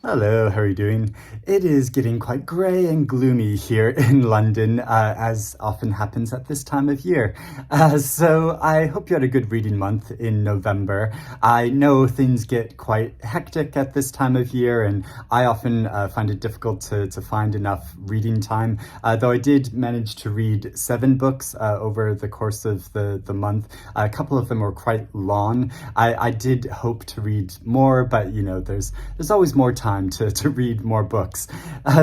Hello, how are you doing? It is getting quite grey and gloomy here in London, as often happens at this time of year. So I hope you had a good reading month in November. I know things get quite hectic at this time of year, and I often find it difficult to find enough reading time, though I did manage to read 7 books over the course of the month. A couple of them were quite long. I did hope to read more, but there's always more time to read more books.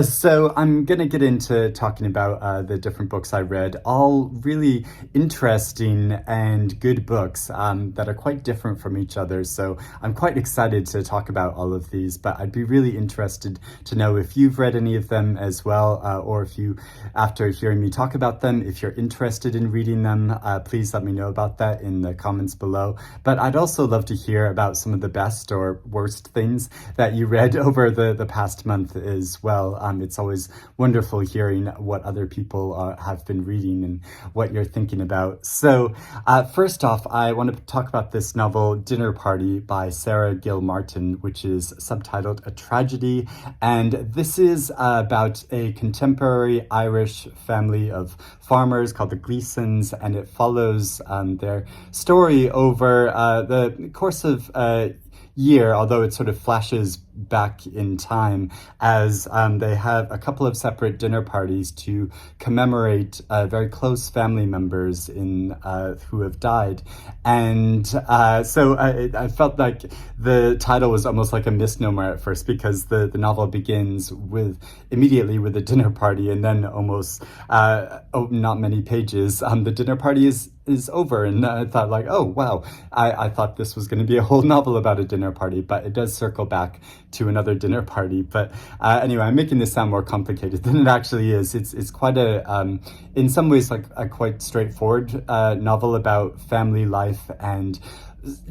So I'm going to get into talking about the different books I read, all really interesting and good books that are quite different from each other. So I'm quite excited to talk about all of these, but I'd be really interested to know if you've read any of them as well, or if you, after hearing me talk about them, if you're interested in reading them, please let me know about that in the comments below. But I'd also love to hear about some of the best or worst things that you read over the past month as well. It's always wonderful hearing what other people have been reading and what you're thinking about. So first off, I want to talk about this novel, Dinner Party by Sarah Gilmartin, which is subtitled A Tragedy. And this is about a contemporary Irish family of farmers called the Gleesons, and it follows their story over the course of year, although it sort of flashes back in time as they have a couple of separate dinner parties to commemorate very close family members who have died. And so I felt like the title was almost like a misnomer at first, because the novel begins immediately with a dinner party, and then almost not many pages the dinner party is over, and I thought, like, oh wow, I thought this was going to be a whole novel about a dinner party, but it does circle back to another dinner party. But anyway, I'm making this sound more complicated than it actually is. It's quite in some ways, like a quite straightforward novel about family life, and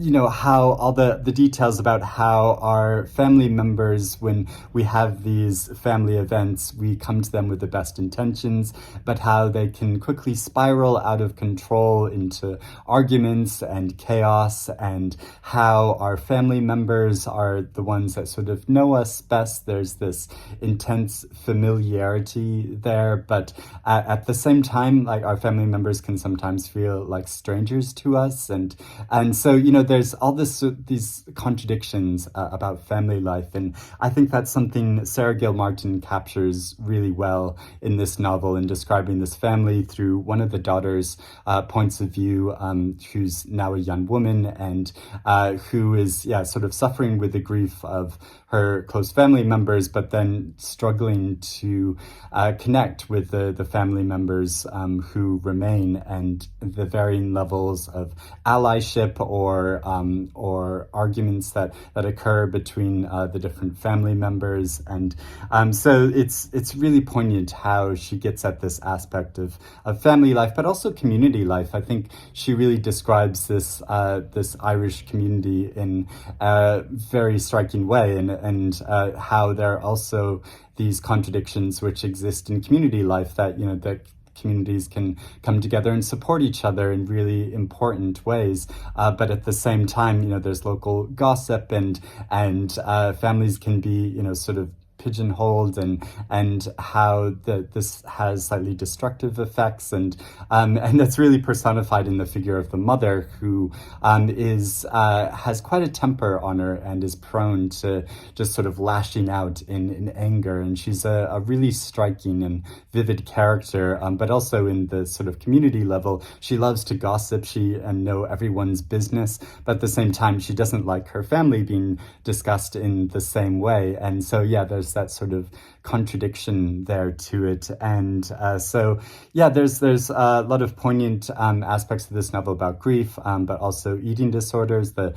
how all the details about how our family members, when we have these family events, we come to them with the best intentions, but how they can quickly spiral out of control into arguments and chaos, and how our family members are the ones that sort of know us best. There's this intense familiarity there, but at the same time, like, our family members can sometimes feel like strangers to us, and so there's all these contradictions about family life, and I think that's something Sarah Gilmartin captures really well in this novel, in describing this family through one of the daughter's points of view, who's now a young woman, and who is sort of suffering with the grief of her close family members, but then struggling to connect with the family members who remain, and the varying levels of allyship or arguments that occur between the different family members. And so it's really poignant how she gets at this aspect of family life, but also community life. I think she really describes this Irish community in a very striking way, and how there are also these contradictions which exist in community life, that that communities can come together and support each other in really important ways, but at the same time, there's local gossip, and families can be sort of pigeonholed, and how this has slightly destructive effects, and that's really personified in the figure of the mother, who has quite a temper on her and is prone to just sort of lashing out in anger. And she's a really striking and vivid character, but also in the sort of community level, she loves to gossip and know everyone's business, but at the same time, she doesn't like her family being discussed in the same way. And so there's that sort of contradiction there to it. And so there's a lot of poignant aspects of this novel about grief, but also eating disorders. The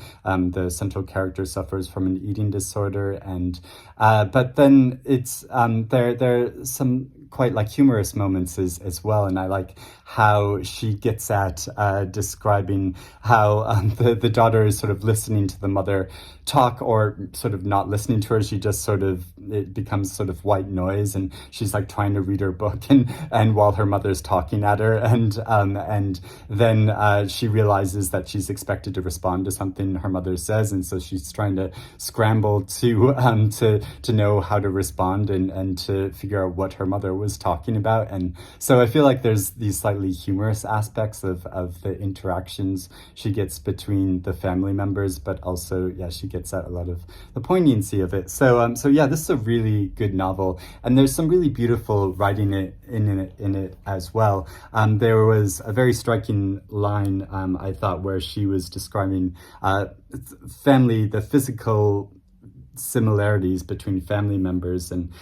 central character suffers from an eating disorder, and but then it's there are some quite like humorous moments as well, and I like how she gets at describing how the daughter is sort of listening to the mother talk or sort of not listening to her. She just sort of, it becomes sort of white noise, and she's like trying to read her book, and while her mother's talking at her, and then she realizes that she's expected to respond to something her mother says, and so she's trying to scramble to know how to respond, and to figure out what her mother was talking about. And so I feel like there's these slightly humorous aspects of the interactions she gets between the family members, but also, yeah, she gets at a lot of the poignancy of it. So yeah, this is a really good novel, and there's some really beautiful writing in it as well. There was a very striking line, I thought, where she was describing the physical similarities between family members, and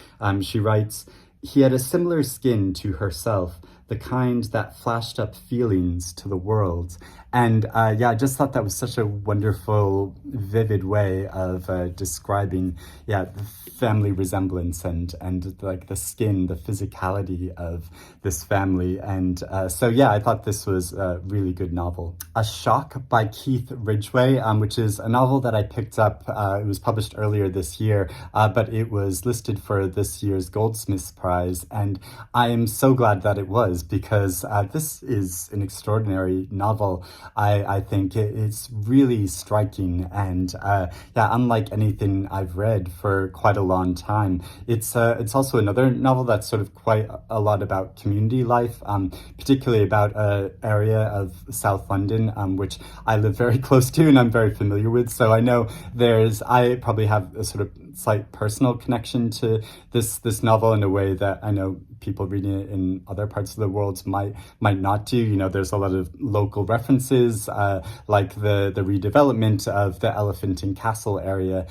she writes, "He had a similar skin to herself, the kind that flashed up feelings to the world." And yeah, I just thought that was such a wonderful, vivid way of describing, yeah, the family resemblance, and like the skin, the physicality of this family. And so yeah, I thought this was a really good novel. A Shock by Keith Ridgway, which is a novel that I picked up. It was published earlier this year, but it was listed for this year's Goldsmiths Prize, and I am so glad that it was, because this is an extraordinary novel. I think it's really striking, and yeah, unlike anything I've read for quite a long time. It's also another novel that's sort of quite a lot about community life, particularly about an area of South London, which I live very close to and I'm very familiar with. So I know I probably have a sort of slight personal connection to this novel in a way that I know people reading it in other parts of the world might not do. You know, there's a lot of local references, like the redevelopment of the Elephant and Castle area,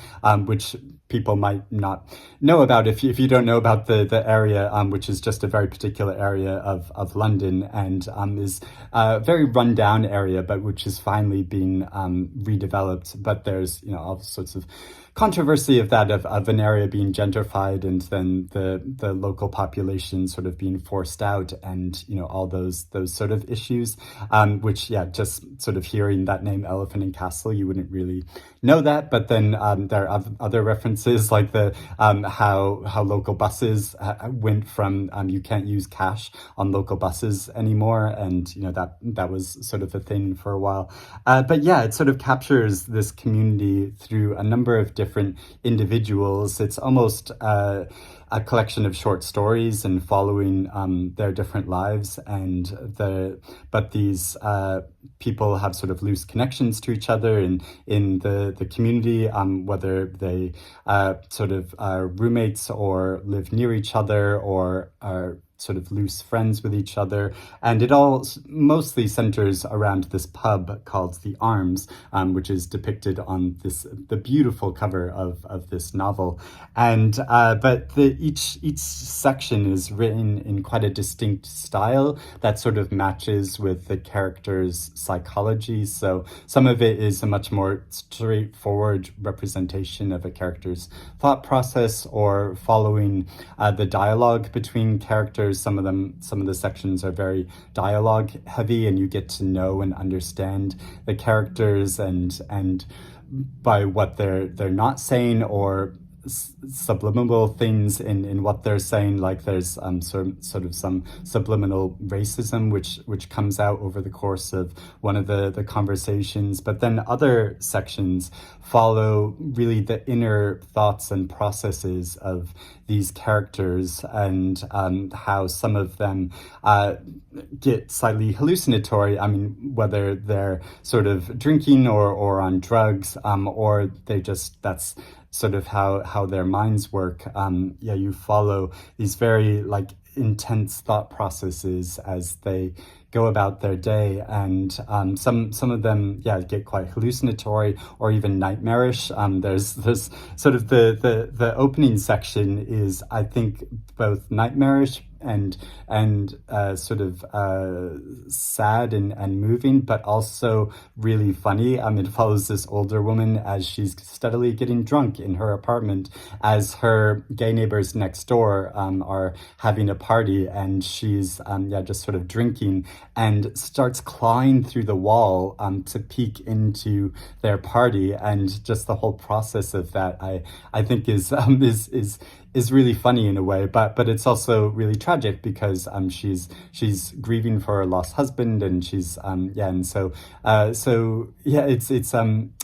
which people might not know about if you don't know about the area, which is just a very particular area of London, and is a very rundown area, but which is finally being redeveloped. But there's, you know, all sorts of controversy of that, of an area being gentrified, and then the local population sort of being forced out, and, you know, all those sort of issues, which, yeah, just sort of hearing that name, Elephant and Castle, you wouldn't really know that. But then there are other references, like the how local buses went from you can't use cash on local buses anymore, and, you know, that was sort of a thing for a while. But yeah, it sort of captures this community through a number of different individuals. It's almost a collection of short stories, and following their different lives, but these people have sort of loose connections to each other in the community, whether they sort of are roommates or live near each other, or are sort of loose friends with each other. And it all mostly centers around this pub called The Arms, which is depicted on the beautiful cover of this novel. And but each section is written in quite a distinct style that sort of matches with the character's psychology. So some of it is a much more straightforward representation of a character's thought process, or following the dialogue between characters. Some of the sections are very dialogue heavy, and you get to know and understand the characters, and by what they're not saying, or subliminal things in what they're saying. Like there's sort of some subliminal racism which comes out over the course of one of the conversations. But then other sections follow really the inner thoughts and processes of these characters, and how some of them get slightly hallucinatory. I mean, whether they're sort of drinking or on drugs, or that's sort of how their minds work. Yeah, you follow these very like intense thought processes as they go about their day, and some of them, yeah, get quite hallucinatory or even nightmarish. There's sort of the opening section is, I think, both nightmarish and sort of sad and moving, but also really funny. It follows this older woman as she's steadily getting drunk in her apartment, as her gay neighbors next door are having a party, and she's just sort of drinking and starts clawing through the wall to peek into their party, and just the whole process of that I think is really funny in a way, but it's also really tragic because she's grieving for her lost husband, and she's and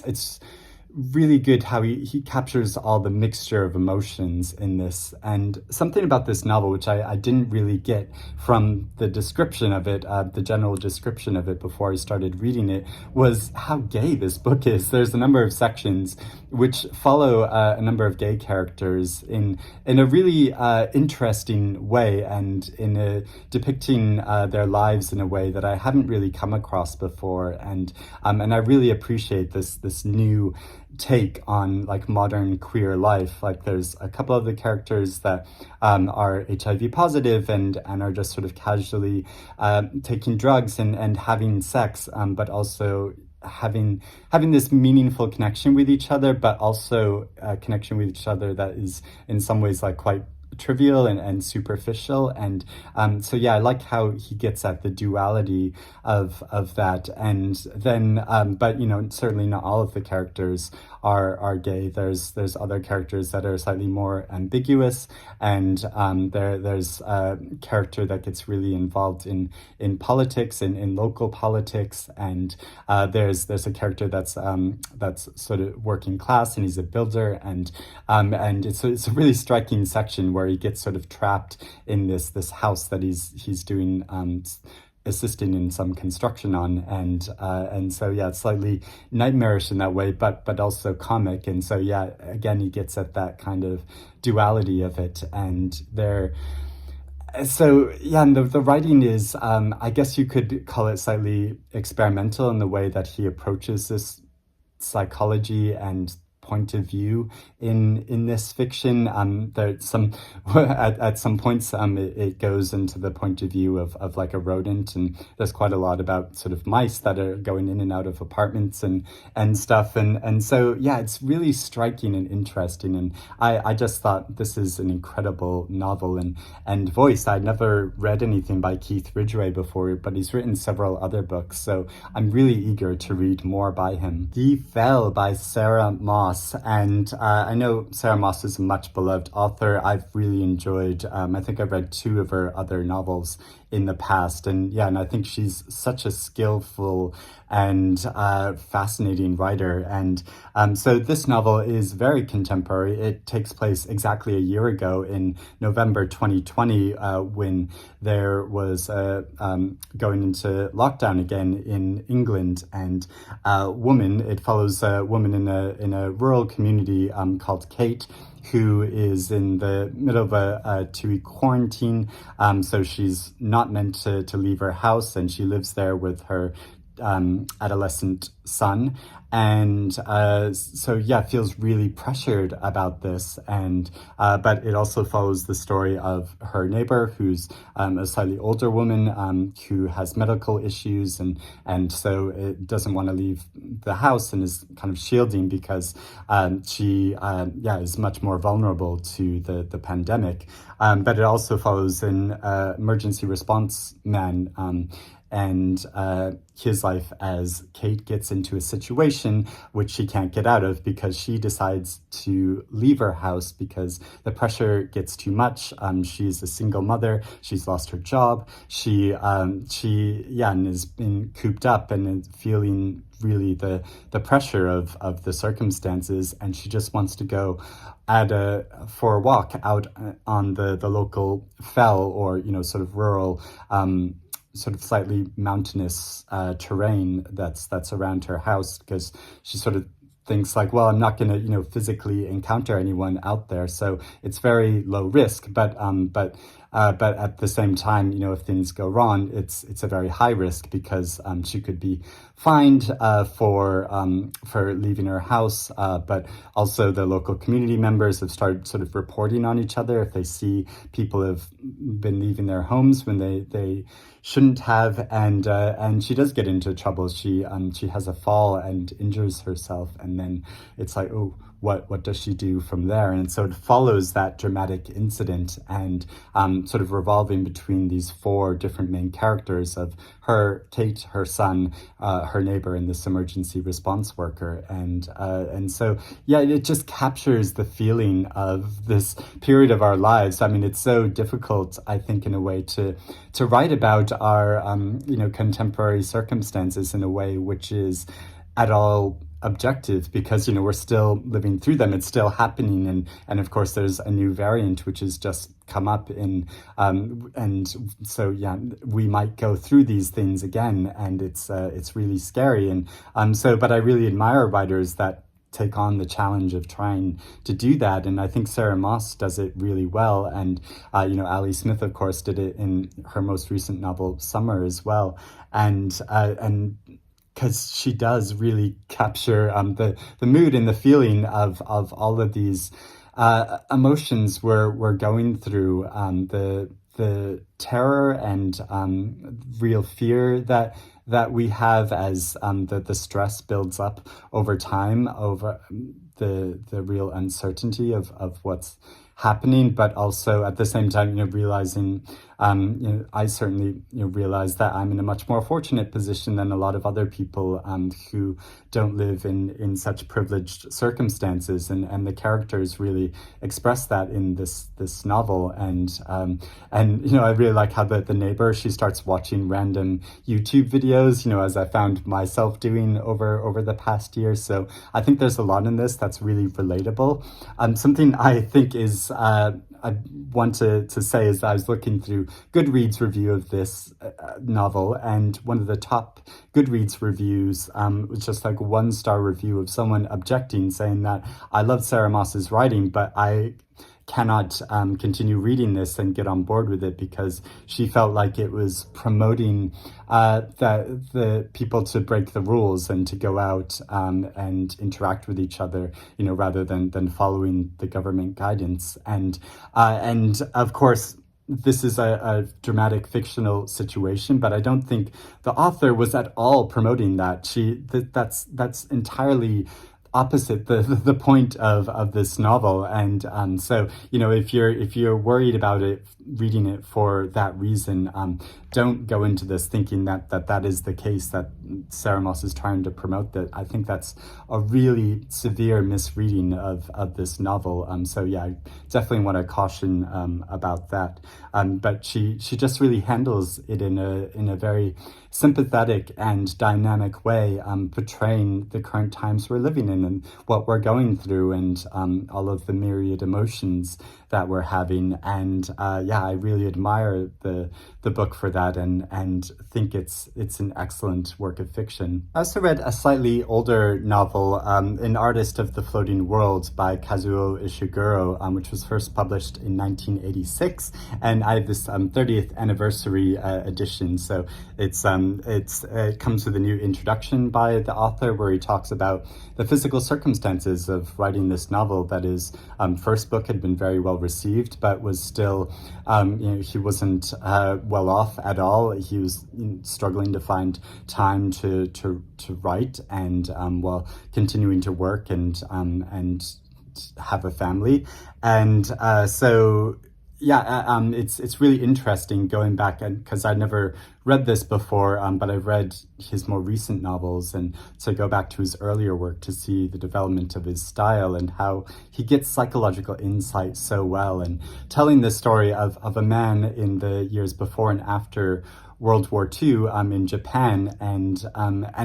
it's really good how he captures all the mixture of emotions in this. And something about this novel, which I didn't really get from the description of it, the general description of it before I started reading it, was how gay this book is. There's a number of sections which follow a number of gay characters in a really interesting way, and in depicting their lives in a way that I haven't really come across before. And I really appreciate this new take on like modern queer life. Like there's a couple of the characters that are HIV positive and are just sort of casually taking drugs and having sex, but also having this meaningful connection with each other, but also a connection with each other that is in some ways like quite trivial and superficial. And I like how he gets at the duality of that. And then but certainly not all of the characters are gay. There's other characters that are slightly more ambiguous, and there's a character that gets really involved in politics, in local politics, and there's a character that's sort of working class, and he's a builder, and it's a really striking section where he gets sort of trapped in this house that he's doing assisting in some construction on, and so it's slightly nightmarish in that way, but also comic. And so again, he gets at that kind of duality of it. And and the writing is I guess you could call it slightly experimental in the way that he approaches this psychology and point of view in this fiction. There's some at some points it goes into the point of view of like a rodent, and there's quite a lot about sort of mice that are going in and out of apartments and stuff, and so it's really striking and interesting. And I just thought this is an incredible novel and voice. I'd never read anything by Keith Ridgway before, but he's written several other books, so I'm really eager to read more by him. The Fell by Sarah Moss. And I know Sarah Moss is a much beloved author. I've really enjoyed, I think I've read 2 of her other novels in the past. And I think she's such a skillful and fascinating writer. And so this novel is very contemporary. It takes place exactly a year ago in November 2020, when there was going into lockdown again in England. And it follows a woman in a rural community called Kate, who is in the middle of a 2-week quarantine. So she's not meant to leave her house, and she lives there with her adolescent son. And feels really pressured about this. And but it also follows the story of her neighbor, who's a slightly older woman who has medical issues, and so it doesn't want to leave the house and is kind of shielding because she is much more vulnerable to the pandemic. But it also follows an emergency response man and his life as Kate gets into a situation which she can't get out of because she decides to leave her house because the pressure gets too much. She's a single mother. She's lost her job. She and has been cooped up and is feeling really the pressure of the circumstances, and she just wants to go for a walk out on the local fell, or sort of rural sort of slightly mountainous terrain that's around her house, because she sort of thinks like, well, I'm not going to physically encounter anyone out there, so it's very low risk. But but at the same time, if things go wrong, it's a very high risk because she could be fined for leaving her house, but also the local community members have started sort of reporting on each other if they see people have been leaving their homes when they shouldn't have, and she does get into trouble. She has a fall and injures herself, and then it's like, oh, what does she do from there? And so it follows that dramatic incident, and sort of revolving between these four different main characters of her, Kate, her son, her neighbor, and this emergency response worker. And so, yeah, it just captures the feeling of this period of our lives. I mean, it's so difficult, I think, in a way to write about our contemporary circumstances in a way which is at all objective, because we're still living through them. It's still happening, and of course there's a new variant which has just come up in and so yeah, we might go through these things again, and it's really scary. And but I really admire writers that take on the challenge of trying to do that, and I think Sarah Moss does it really well. And Ali Smith, of course, did it in her most recent novel Summer as well, and because she does really capture the mood and the feeling of all of these emotions we're going through, the terror and real fear that we have as the stress builds up over time, over the real uncertainty of what's happening, but also at the same time, realizing, I certainly realize that I'm in a much more fortunate position than a lot of other people who don't live in such privileged circumstances, and the characters really express that in this novel. And I really like how the neighbor, she starts watching random YouTube videos, as I found myself doing over the past year. So I think there's a lot in this that's really relatable. Something I think is I want to say is that I was looking through Goodreads review of this novel, and one of the top Goodreads reviews was just like a 1-star review of someone objecting, saying that I love Sarah Moss's writing, but I cannot continue reading this and get on board with it, because she felt like it was promoting the people to break the rules and to go out and interact with each other, rather than following the government guidance. And of course, this is a dramatic fictional situation, but I don't think the author was at all promoting that. That's entirely opposite the point of this novel. And so if you're worried about it, reading it for that reason, don't go into this thinking that is the case, that Sarah Moss is trying to promote that. I think that's a really severe misreading of this novel. So yeah, I definitely want to caution about that. But she just really handles it in a very sympathetic and dynamic way, portraying the current times we're living in and what we're going through, and all of the myriad emotions that we're having. And yeah, I really admire the book for that, and think it's an excellent work of fiction. I also read a slightly older novel, An Artist of the Floating World by Kazuo Ishiguro, which was first published in 1986, and I have this 30th anniversary edition. So it comes with a new introduction by the author, where he talks about the physical circumstances of writing this novel. That his first book had been very well received, but was still, he wasn't well off at all. He was struggling to find time to write, and while continuing to work and have a family. And so yeah, it's really interesting going back, and because I'd never read this before, but I've read his more recent novels, and to go back to his earlier work to see the development of his style and how he gets psychological insight so well, and telling the story of a man in the years before and after World War II in Japan, and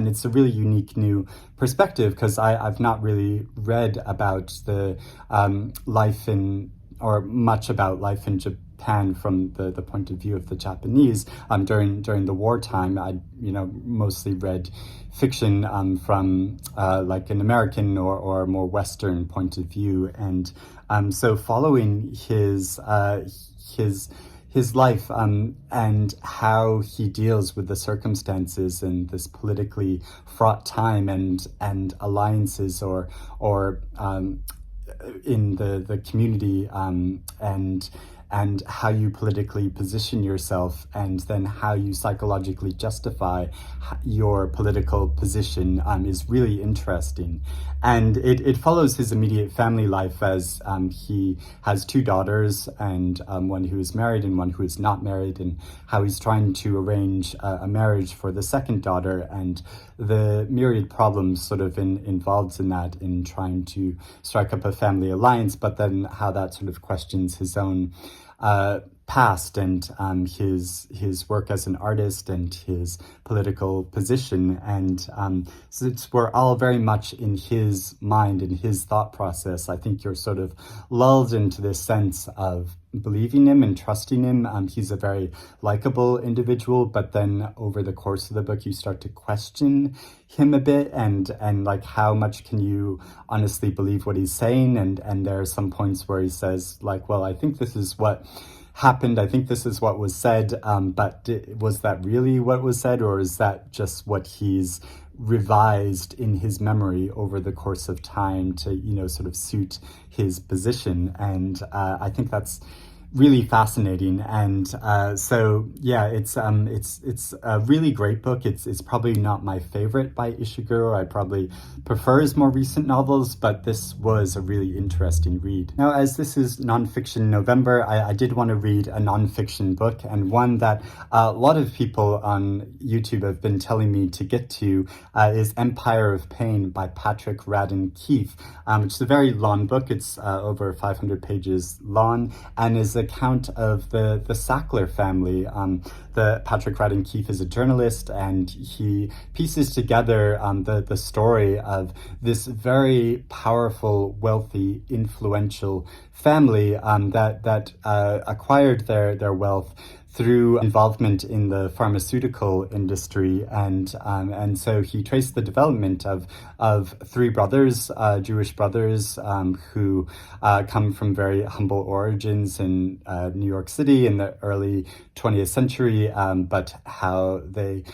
it's a really unique new perspective, because I've not really read about the life in, or much about life in Japan from the point of view of the Japanese during the wartime. I mostly read fiction from like an American or more Western point of view, and so following his his life, and how he deals with the circumstances in this politically fraught time, and alliances or in the community, and how you politically position yourself, and then how you psychologically justify your political position, is really interesting. And it follows his immediate family life, as he has two daughters, and one who is married and one who is not married, and how he's trying to arrange a marriage for the second daughter, and the myriad problems sort of involved in that, in trying to strike up a family alliance, but then how that sort of questions his own past, and his work as an artist, and his political position. And since we're all very much in his mind, in his thought process, I think you're sort of lulled into this sense of believing him and trusting him. He's a very likable individual, but then over the course of the book, you start to question him a bit, and like, how much can you honestly believe what he's saying? And there are some points where he says, like, well, I think this is what happened, I think this is what was said, but was that really what was said, or is that just what he's revised in his memory over the course of time to, sort of suit his position? And I think that's really fascinating. And so yeah, it's a really great book. It's probably not my favorite by Ishiguro. I probably prefer his more recent novels, but this was a really interesting read. Now, as this is Nonfiction November, I did want to read a nonfiction book, and one that a lot of people on YouTube have been telling me to get to is Empire of Pain by Patrick Radden Keefe, which is a very long book. It's over 500 pages long, and is account of the Sackler family. The Patrick Radden Keefe is a journalist, and he pieces together the story of this very powerful, wealthy, influential family that acquired their wealth through involvement in the pharmaceutical industry. And so he traced the development of three brothers, Jewish brothers, who come from very humble origins in New York City in the early 20th century, but how they,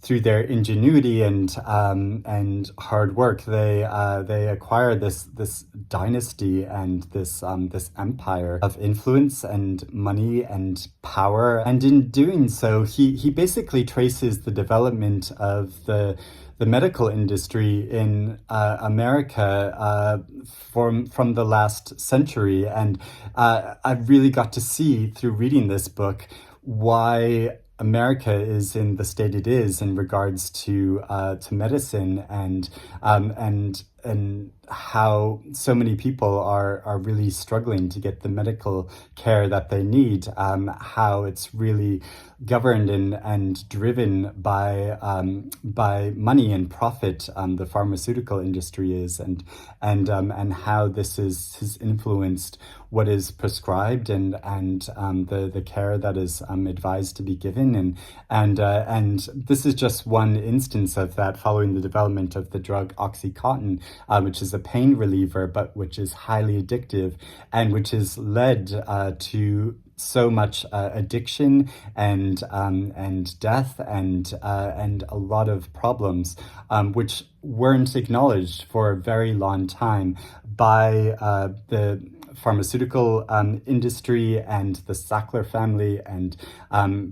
through their ingenuity and hard work, they acquire this dynasty and this empire of influence and money and power. And in doing so, he basically traces the development of the medical industry in America from the last century. And I really got to see through reading this book why America is in the state it is in regards to medicine, and how so many people are really struggling to get the medical care that they need. How it's really governed and driven by money and profit. The pharmaceutical industry is, and how this has influenced what is prescribed and the care that is advised to be given. And this is just one instance of that, following the development of the drug OxyContin, which is a pain reliever, but which is highly addictive, and which has led to so much addiction and death and a lot of problems, which weren't acknowledged for a very long time by the pharmaceutical industry and the Sackler family, and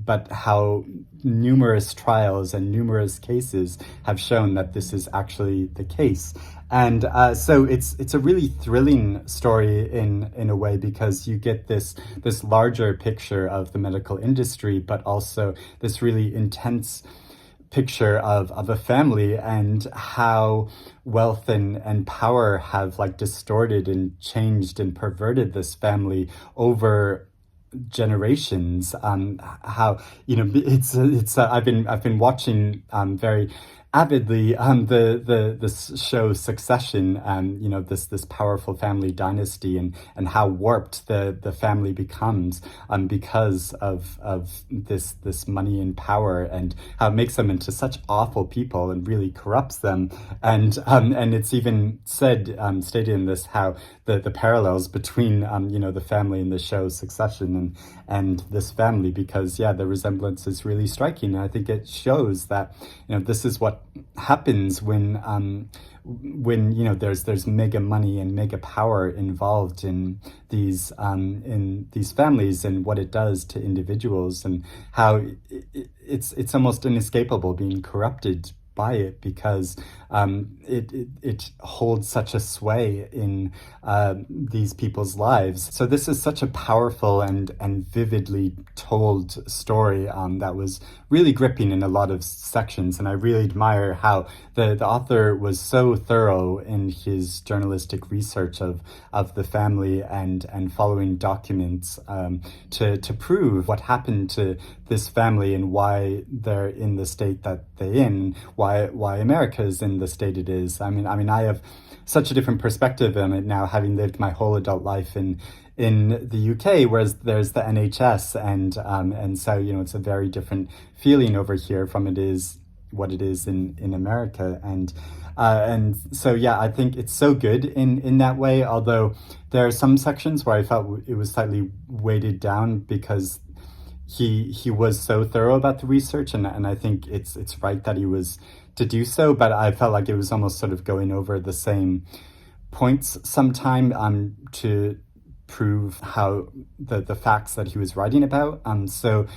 but how numerous trials and numerous cases have shown that this is actually the case. And so it's a really thrilling story in a way, because you get this larger picture of the medical industry, but also this really intense picture of a family, and how wealth and power have like distorted and changed and perverted this family over generations. How it's I've been watching very avidly this show Succession, this powerful family dynasty, and how warped the family becomes because of this money and power, and how it makes them into such awful people and really corrupts them. And it's even stated in this how the parallels between the family in the show Succession and this family, because the resemblance is really striking. And I think it shows that this is what happens when there's mega money and mega power involved in these families, and what it does to individuals, and how it's almost inescapable being corrupted by it, because it holds such a sway in these people's lives. So this is such a powerful and vividly told story that was really gripping in a lot of sections, and I really admire how the author was so thorough in his journalistic research of the family and following documents to prove what happened to this family and why they're in the state that they're in, why America is in the state it is. I mean, I have such a different perspective on it now, having lived my whole adult life in the UK, whereas there's the NHS, and so it's a very different feeling over here from it is what it is in America, and so I think it's so good in that way. Although there are some sections where I felt it was slightly weighted down because he was so thorough about the research, and I think it's right that he was to do so, but I felt like it was almost sort of going over the same points sometime to prove how the facts that he was writing about. So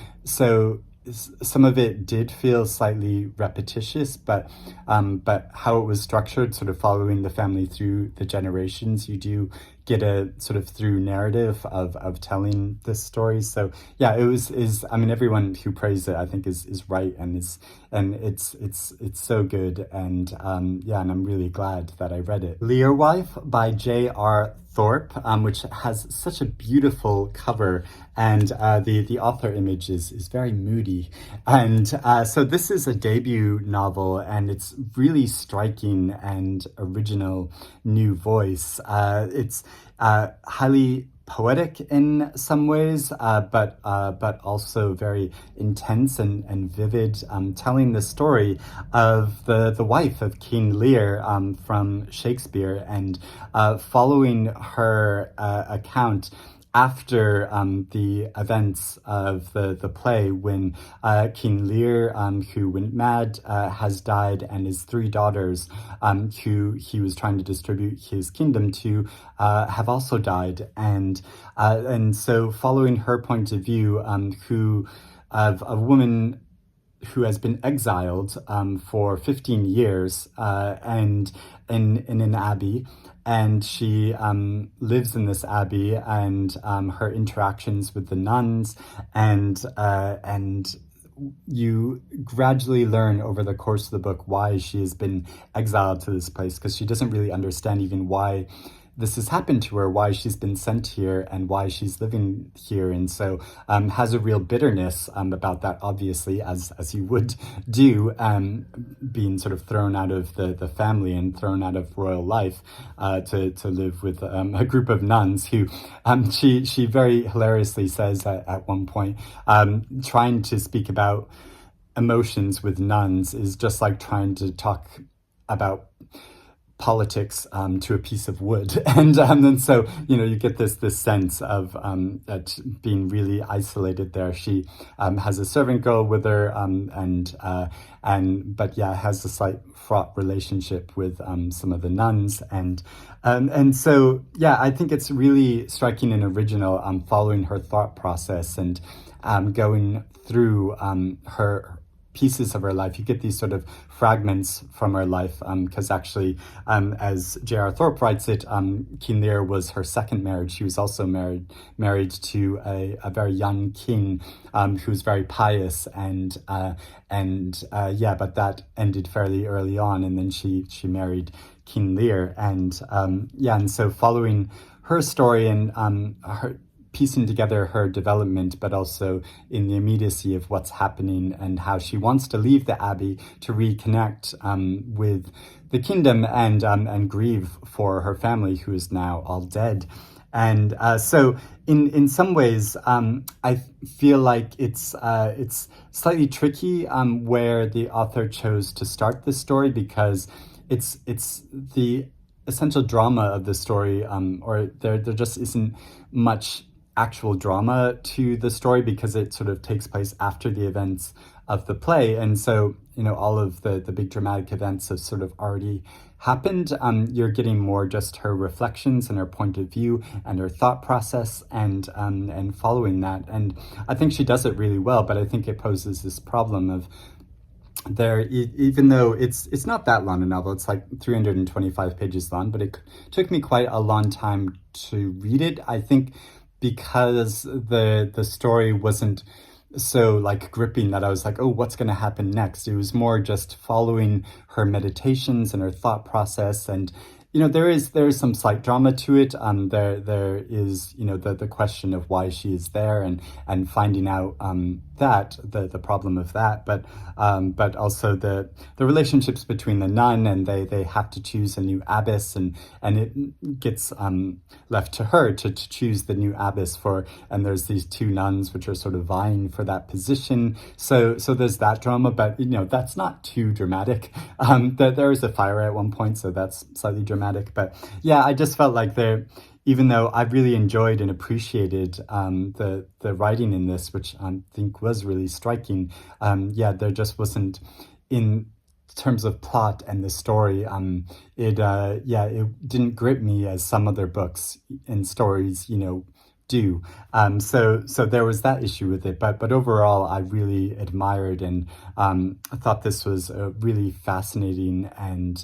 some of it did feel slightly repetitious, but how it was structured, sort of following the family through the generations, you do get a sort of through narrative of telling this story. So everyone who praised it, I think, is right, and it's so good, and and I'm really glad that I read it. Learwife by JR Thorp, which has such a beautiful cover, and the author image is very moody, and so this is a debut novel, and it's really striking and original new voice. It's highly poetic in some ways, but also very intense and vivid, telling the story of the wife of King Lear from Shakespeare, and following her account after the events of the play, when King Lear, who went mad, has died, and his three daughters, who he was trying to distribute his kingdom to, have also died, and so following her point of view, who of a woman who has been exiled for 15 years and in an abbey, and she lives in this abbey, and her interactions with the nuns, and you gradually learn over the course of the book why she has been exiled to this place, because she doesn't really understand even why this has happened to her, why she's been sent here, and why she's living here, and so has a real bitterness about that, obviously, as you would do, being sort of thrown out of the family and thrown out of royal life to live with a group of nuns who she very hilariously says at one point, trying to speak about emotions with nuns is just like trying to talk about politics to a piece of wood, and so you get this sense of that being really isolated there. She has a servant girl with her, but has a slight fraught relationship with some of the nuns, and so I think it's really striking and original, following her thought process and going through her pieces of her life. You get these sort of fragments from her life, because actually, as JR Thorp writes it, King Lear was her second marriage. She was also married to a very young king who was very pious, but that ended fairly early on, and then she married King Lear, and so following her story and piecing together her development, but also in the immediacy of what's happening and how she wants to leave the Abbey to reconnect with the kingdom and grieve for her family, who is now all dead. And so, in some ways, I feel like it's slightly tricky where the author chose to start this story, because it's the essential drama of the story, or there just isn't much actual drama to the story, because it sort of takes place after the events of the play. And so, all of the big dramatic events have sort of already happened. You're getting more just her reflections and her point of view and her thought process, and following that. And I think she does it really well, but I think it poses this problem of even though it's not that long a novel, it's like 325 pages long, but it took me quite a long time to read it. I think because the story wasn't so like gripping that I was like, oh, what's going to happen next? It was more just following her meditations and her thought process. And there is some slight drama to it. There is the question of why she is there, and finding out that the problem of that, but also the relationships between the nun, and they have to choose a new abbess, and it gets left to her to choose the new abbess and there's these two nuns which are sort of vying for that position. So there's that drama, but that's not too dramatic. There is a fire at one point, so that's slightly dramatic. But yeah, I just felt like even though I really enjoyed and appreciated the writing in this, which I think was really striking, there just wasn't, in terms of plot and the story, it didn't grip me as some other books and stories do. So there was that issue with it, but overall I really admired and I thought this was a really fascinating and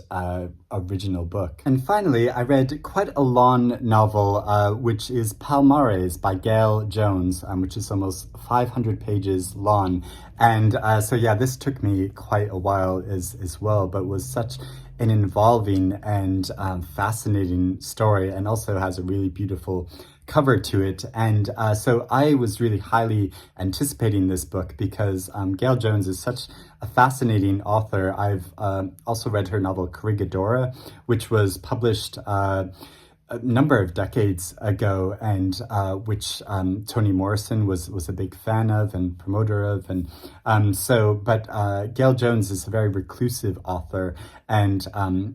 original book. And finally, I read quite a long novel, which is Palmares by Gayl Jones, which is almost 500 pages long. And this took me quite a while as well, but was such an involving and fascinating story, and also has a really beautiful cover to it. And so I was really highly anticipating this book, because Gayl Jones is such a fascinating author. I've also read her novel Corregidora, which was published a number of decades ago, and which Toni Morrison was a big fan of and promoter of. And but Gayl Jones is a very reclusive author and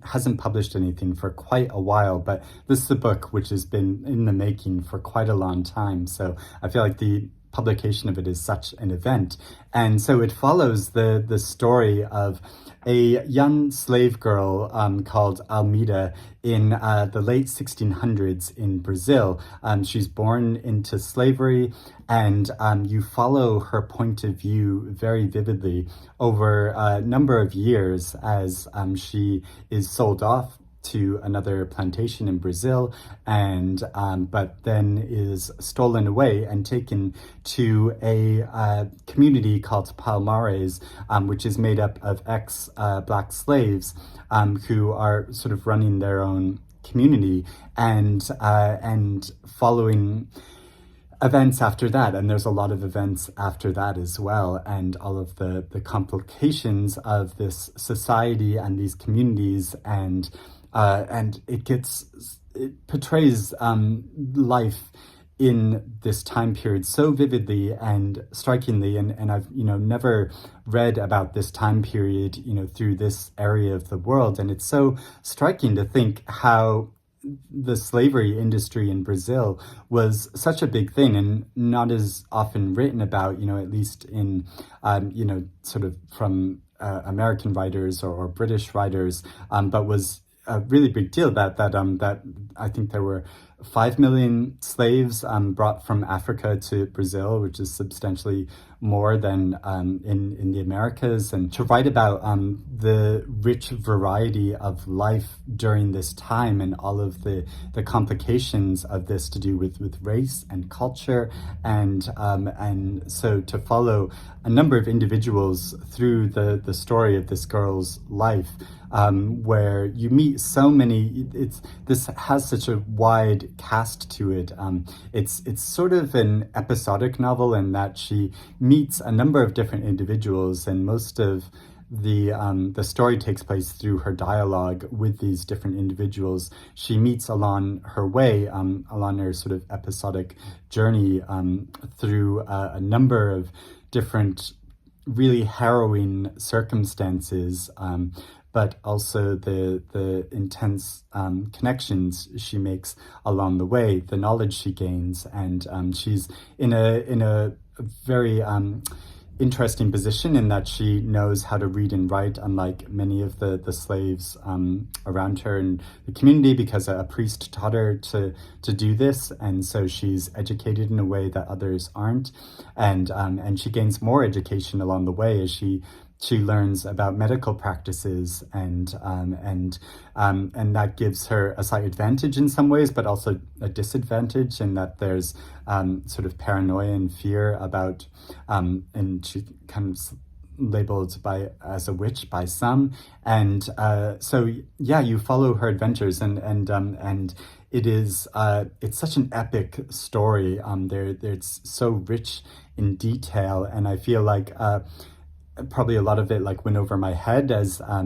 hasn't published anything for quite a while, but this is a book which has been in the making for quite a long time. So I feel like the publication of it is such an event. And so it follows the story of a young slave girl called Almeida in the late 1600s in Brazil. She's born into slavery, and you follow her point of view very vividly over a number of years as she is sold off to another plantation in Brazil, and but then is stolen away and taken to a community called Palmares, which is made up of ex-Black slaves who are sort of running their own community, and following events after that. And there's a lot of events after that as well, and all of the complications of this society and these communities, and it portrays life in this time period so vividly and strikingly, and I've never read about this time period through this area of the world, and it's so striking to think how the slavery industry in Brazil was such a big thing and not as often written about, at least in sort of from American writers or British writers, but was a really big deal that I think there were 5 million slaves brought from Africa to Brazil, which is substantially more than in the Americas, and to write about the rich variety of life during this time and all of the complications of this to do with race and culture, and so to follow a number of individuals through the story of this girl's life, where you meet so many. This has such a wide cast to it. It's sort of an episodic novel in that she meets a number of different individuals, and most of the story takes place through her dialogue with these different individuals she meets along her way, along her sort of episodic journey, through a number of different really harrowing circumstances, but also the intense connections she makes along the way, the knowledge she gains, and she's in a very interesting position in that she knows how to read and write, unlike many of the slaves around her in the community, because a priest taught her to do this, and so she's educated in a way that others aren't, and she gains more education along the way as she learns about medical practices, and that gives her a slight advantage in some ways, but also a disadvantage in that there's sort of paranoia and fear about, and she kind of labeled as a witch by some, and so yeah, you follow her adventures, and it is it's such an epic story. It's so rich in detail, and I feel like probably a lot of it like went over my head, as I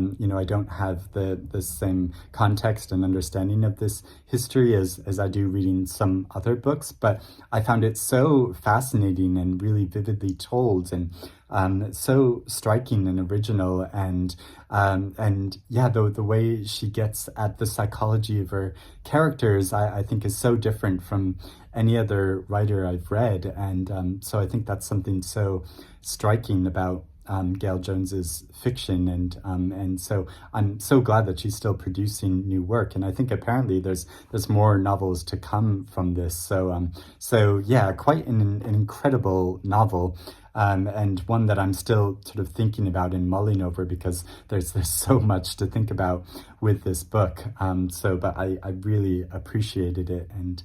don't have the same context and understanding of this history as I do reading some other books, but I found it so fascinating and really vividly told, and so striking and original, and yeah, the way she gets at the psychology of her characters, I think is so different from any other writer I've read, and so I think that's something so striking about Gayl Jones's fiction, and so I'm so glad that she's still producing new work, and I think apparently there's more novels to come from this. So yeah, quite an incredible novel, and one that I'm still sort of thinking about and mulling over, because there's so much to think about with this book. But I really appreciated it, and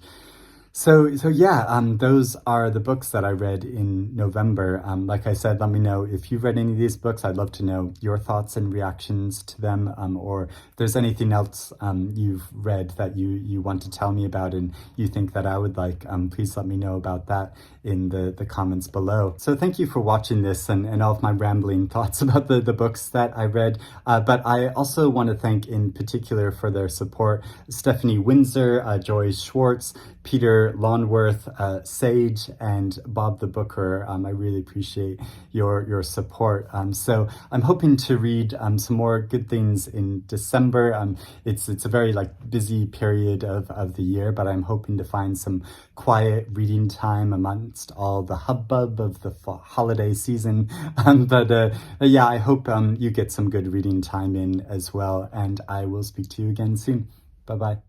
so yeah, those are the books that I read in November. Like I said, let me know if you've read any of these books. I'd love to know your thoughts and reactions to them, or if there's anything else you've read that you want to tell me about and you think that I would like, please let me know about that in the comments below. So thank you for watching this and all of my rambling thoughts about the books that I read. But I also want to thank in particular for their support Stephanie Windsor, Joy Schwartz, Peter Lawnworth, Sage, and Bob the Booker. I really appreciate your support. So I'm hoping to read some more good things in December. It's a very busy period of the year, but I'm hoping to find some quiet reading time amongst all the hubbub of the holiday season. But yeah, I hope you get some good reading time in as well, and I will speak to you again soon. Bye-bye.